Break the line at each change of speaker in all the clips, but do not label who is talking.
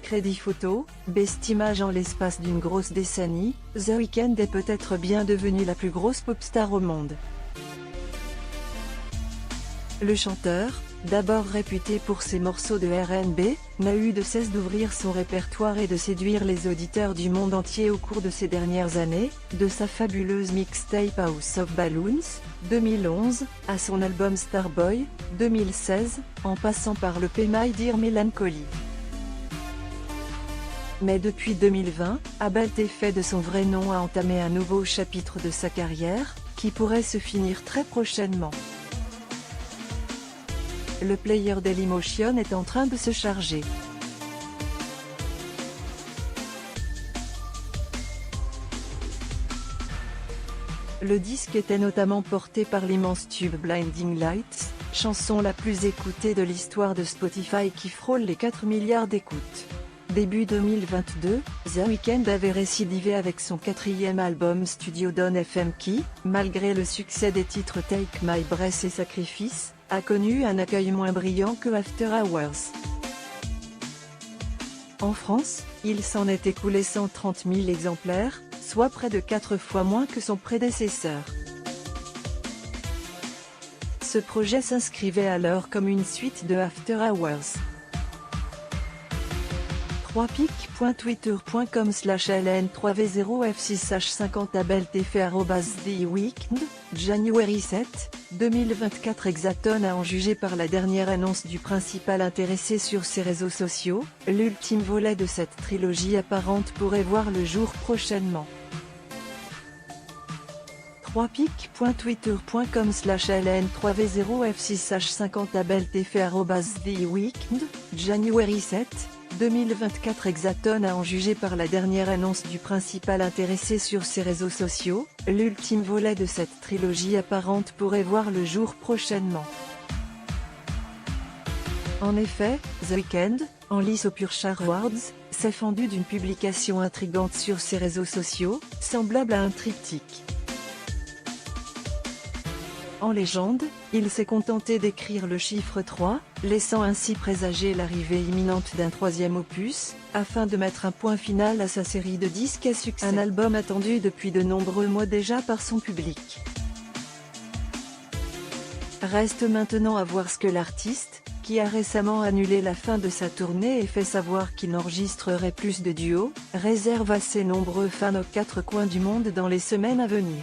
crédit photo, best image en l'espace d'une grosse décennie, The Weeknd est peut-être bien devenu la plus grosse pop star au monde. Le chanteur, d'abord réputé pour ses morceaux de R&B, n'a eu de cesse d'ouvrir son répertoire et de séduire les auditeurs du monde entier au cours de ces dernières années, de sa fabuleuse mixtape House of Balloons, 2011, à son album Starboy, 2016, en passant par le P My Dear Melancholy. Mais depuis 2020, Abel T-Fait de son vrai nom a entamé un nouveau chapitre de sa carrière, qui pourrait se finir très prochainement. Le player Dailymotion est en train de se charger. Le disque était notamment porté par l'immense tube Blinding Lights, chanson la plus écoutée de l'histoire de Spotify qui frôle les 4 milliards d'écoutes. Début 2022, The Weeknd avait récidivé avec son 4e album studio Don FM qui, malgré le succès des titres Take My Breath et Sacrifice, a connu un accueil moins brillant que After Hours. En France, il s'en est écoulé 130 000 exemplaires, soit près de 4 fois moins que son prédécesseur. Ce projet s'inscrivait alors comme une suite de After Hours. 3pic.twitter.com/ln3v0f6h50 abeltf @theweeknd, January 7, 2024 Exaton à en juger par la dernière annonce du principal intéressé sur ses réseaux sociaux, l'ultime volet de cette trilogie apparente pourrait voir le jour prochainement. 3pic.twitter.com/ln3v0f6h50 abeltf @theweeknd, January 7, 2024 Exaton à en juger par la dernière annonce du principal intéressé sur ses réseaux sociaux, l'ultime volet de cette trilogie apparente pourrait voir le jour prochainement. En effet, The Weeknd, en lice aux Pulsar Awards, s'est fendu d'une publication intrigante sur ses réseaux sociaux, semblable à un triptyque. En légende, il s'est contenté d'écrire le chiffre 3, laissant ainsi présager l'arrivée imminente d'un 3e opus, afin de mettre un point final à sa série de disques à succès. Un album attendu depuis de nombreux mois déjà par son public. Reste maintenant à voir ce que l'artiste, qui a récemment annulé la fin de sa tournée et fait savoir qu'il n'enregistrerait plus de duos, réserve à ses nombreux fans aux 4 coins du monde dans les semaines à venir.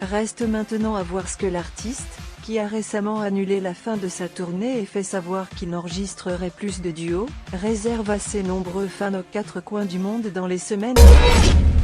Reste maintenant à voir ce que l'artiste, qui a récemment annulé la fin de sa tournée et fait savoir qu'il n'enregistrerait plus de duos, réserve à ses nombreux fans aux 4 coins du monde dans les semaines à venir.